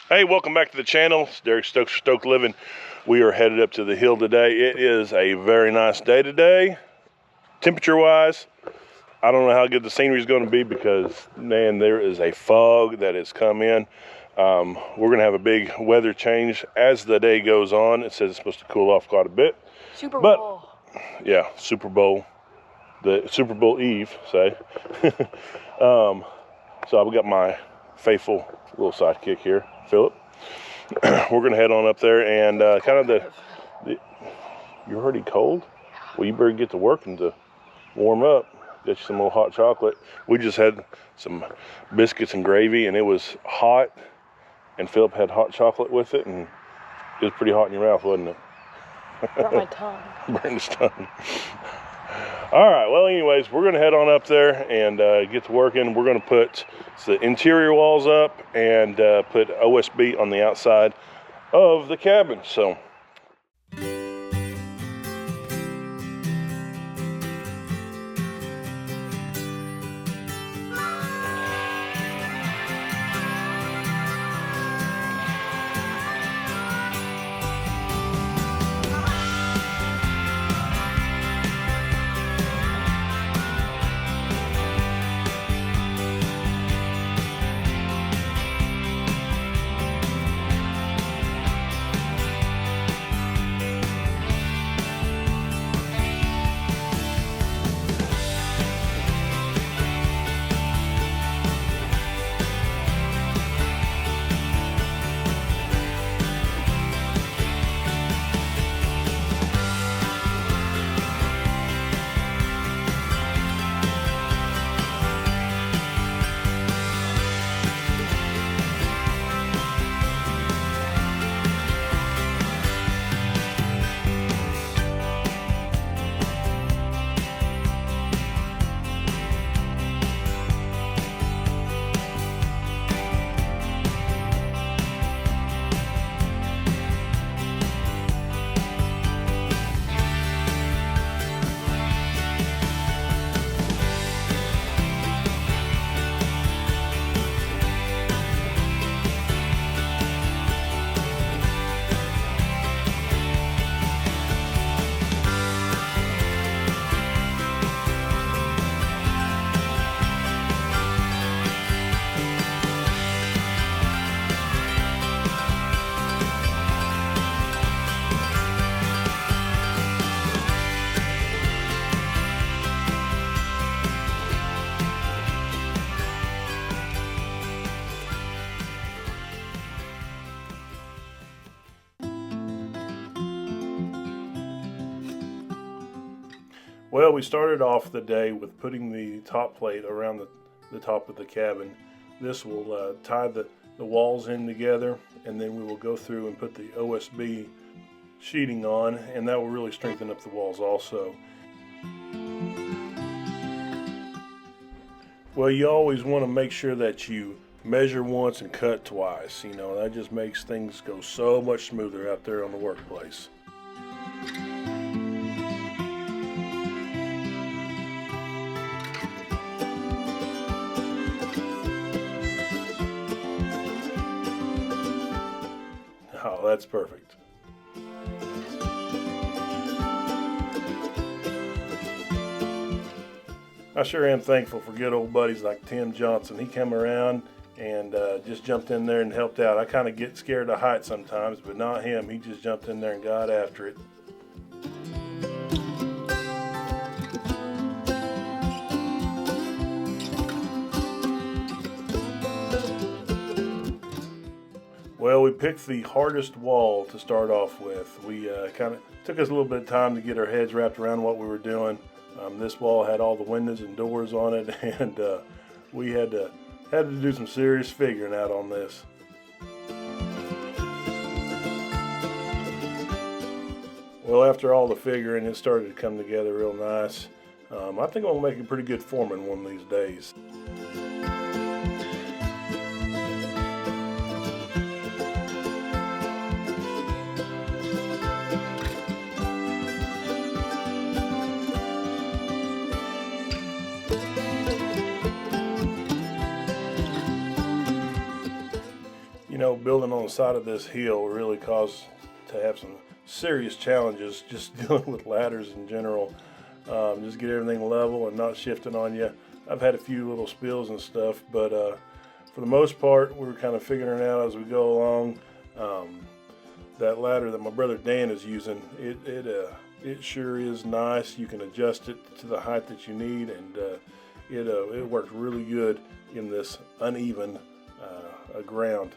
Hey, welcome back to the channel. It's Derek Stoked for Stoked Living. We are headed up to the hill today. It is a very nice day today. Temperature-wise, I don't know how good the scenery is going to be because, man, there is a fog that has come in. We're going to have a big weather change as the day goes on. It says it's supposed to cool off quite a bit. Super Bowl. Yeah, Super Bowl. The Super Bowl Eve, say. So I've got my faithful little sidekick here, Philip. We're going to head on up there and kind of the you're already cold? Well, you better get to working to warm up. Get you some little hot chocolate. We just had some biscuits and gravy, and it was hot, and Philip had hot chocolate with it, and it was pretty hot in your mouth, wasn't it? Burnt my tongue. Burned his tongue. All right, well, anyways, we're going to head on up there and get to working. We're going to put the interior walls up and put OSB on the outside of the cabin. So well, we started off the day with putting the top plate around the top of the cabin. This will tie the walls in together, and then we will go through and put the OSB sheeting on, and that will really strengthen up the walls also. Well, you always want to make sure that you measure once and cut twice. You know, that just makes things go so much smoother out there on the workplace. Oh, that's perfect. I sure am thankful for good old buddies like Tim Johnson. He came around and just jumped in there and helped out. I kind of get scared of heights sometimes, but not him. He just jumped in there and got after it. Well, we picked the hardest wall to start off with. We kind of took us a little bit of time to get our heads wrapped around what we were doing. This wall had all the windows and doors on it, and we had to do some serious figuring out on this. Well, after all the figuring, it started to come together real nice. I think I'm gonna make a pretty good foreman one of these days. building on the side of this hill really caused to have some serious challenges just dealing with ladders in general. Just get everything level and not shifting on you. I've had a few little spills and stuff, but for the most part, we were kind of figuring it out as we go along. That ladder that my brother Dan is using, it sure is nice. You can adjust it to the height that you need, and it works really good in this uneven ground.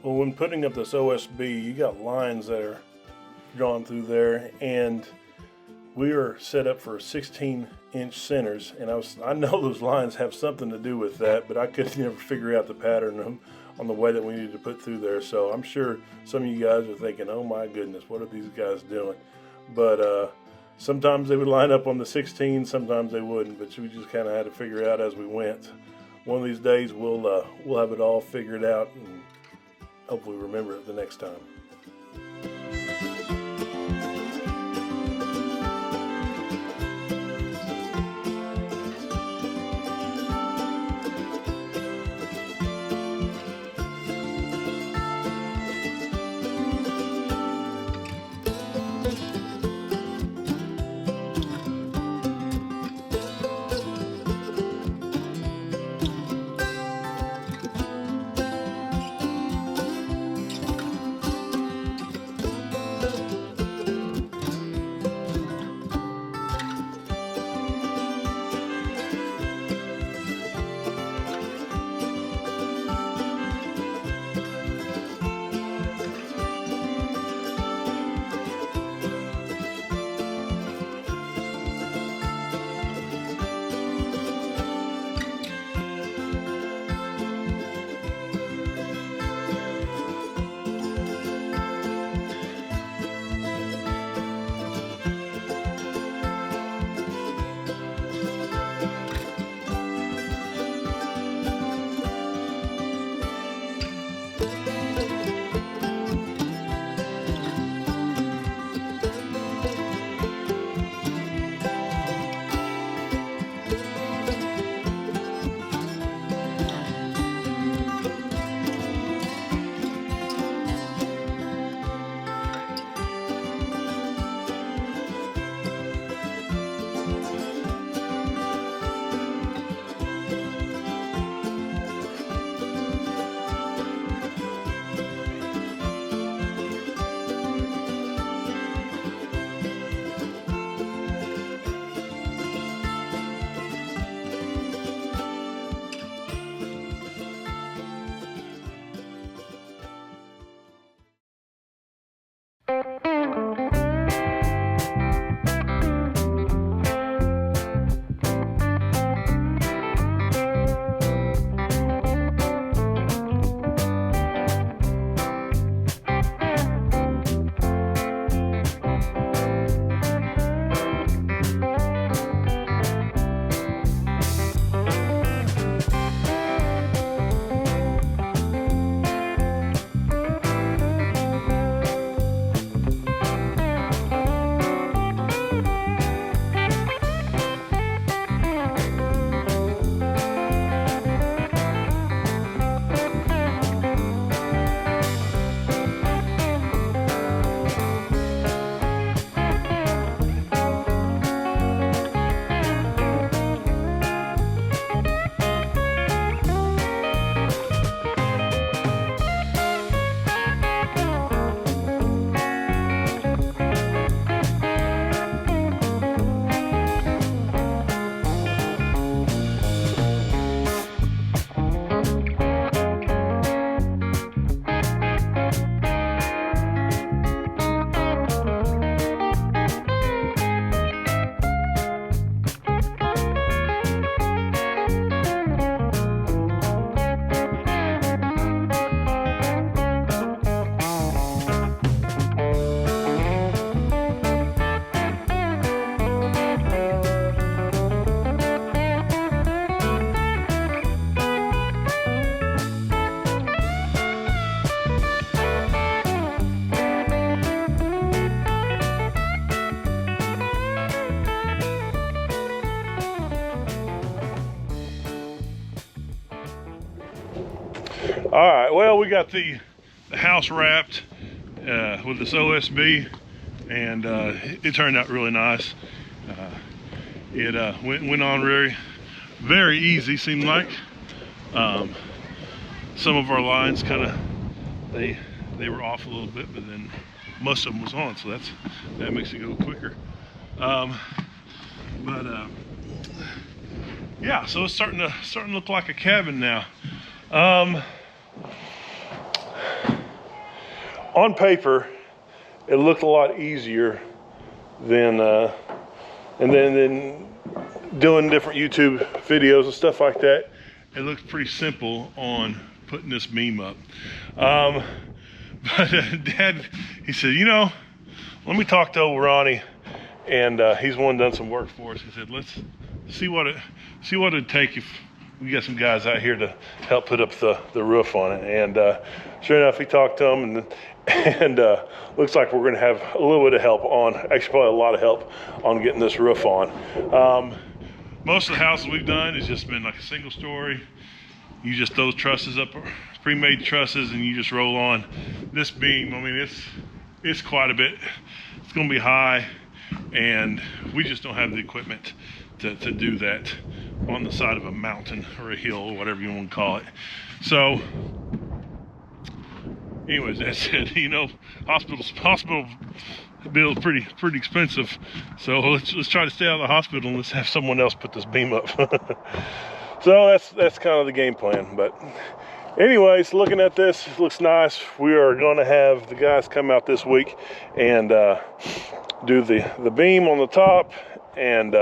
Well, when putting up this OSB, you got lines that are drawn through there, and we are set up for 16-inch centers, and I know those lines have something to do with that, but I could never figure out the pattern on the way that we needed to put through there. So I'm sure some of you guys are thinking, oh my goodness, what are these guys doing? But sometimes they would line up on the 16, sometimes they wouldn't, but we just kind of had to figure it out as we went. One of these days we'll have it all figured out and hopefully remember it the next time. All right, well, we got the house wrapped with this OSB, and it turned out really nice. It went on very easy, seemed like. Some of our lines kind of, they were off a little bit, but then most of them was on, so that makes it go quicker. Yeah, so it's starting to look like a cabin now. On paper, it looked a lot easier than and then doing different YouTube videos and stuff like that. It looked pretty simple on putting this beam up. But Dad, he said, you know, let me talk to old Ronnie, and he's the one done some work for us. He said, let's see what it'd take if we got some guys out here to help put up the roof on it. And sure enough, he talked to them, and looks like we're going to have a little bit of help on, actually probably a lot of help on getting this roof on. Most of the houses we've done has just been like a single story. You just throw trusses up, pre-made trusses, and you just roll on. This beam, I mean, it's quite a bit. It's going to be high, and we just don't have the equipment to do that on the side of a mountain or a hill or whatever you want to call it. So anyways, that said, you know, hospital bill is pretty expensive, so let's try to stay out of the hospital and let's have someone else put this beam up. So that's kind of the game plan. But anyways, looking at this, it looks nice. We are going to have the guys come out this week and do the beam on the top, and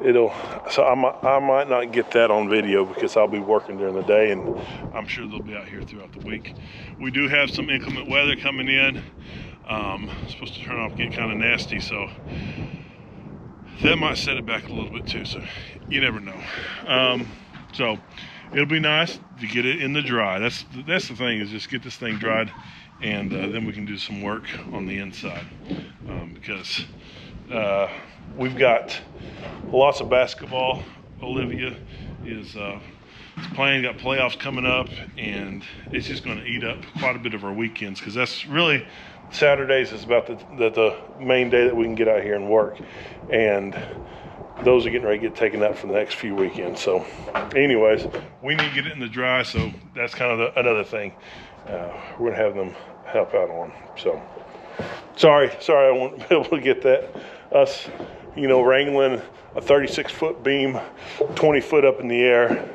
so I might not get that on video because I'll be working during the day, and I'm sure they'll be out here throughout the week. We do have some inclement weather coming in. It's supposed to turn off, get kind of nasty, so that might set it back a little bit too, so you never know. So it'll be nice to get it in the dry. That's the thing, is just get this thing dried, and then we can do some work on the inside, because we've got lots of basketball. Olivia is playing, got playoffs coming up, and it's just going to eat up quite a bit of our weekends, because that's really, Saturdays is about the main day that we can get out here and work, and those are getting ready to get taken up for the next few weekends. So anyways, we need to get it in the dry, so that's kind of another thing we're gonna have them help out on. So sorry I won't be able to get that. Us, you know, wrangling a 36-foot beam 20 foot up in the air,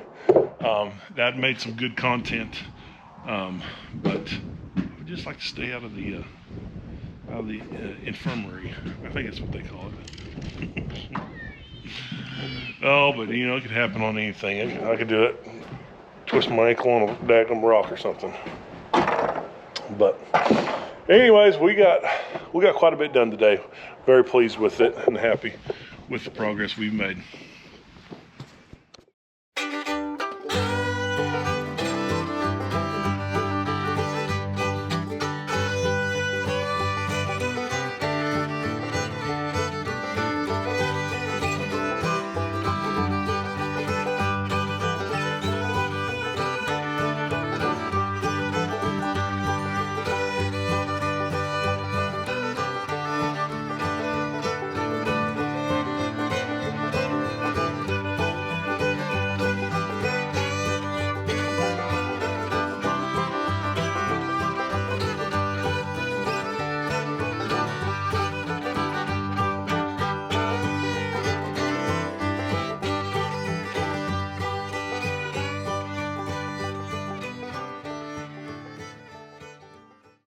that made some good content, but I just like to stay out of the infirmary. I think that's what they call it. Oh, but you know, it could happen on anything. I could do it, twist my ankle on a daggum rock or something. But anyways, we got quite a bit done today. Very pleased with it and happy with the progress we've made.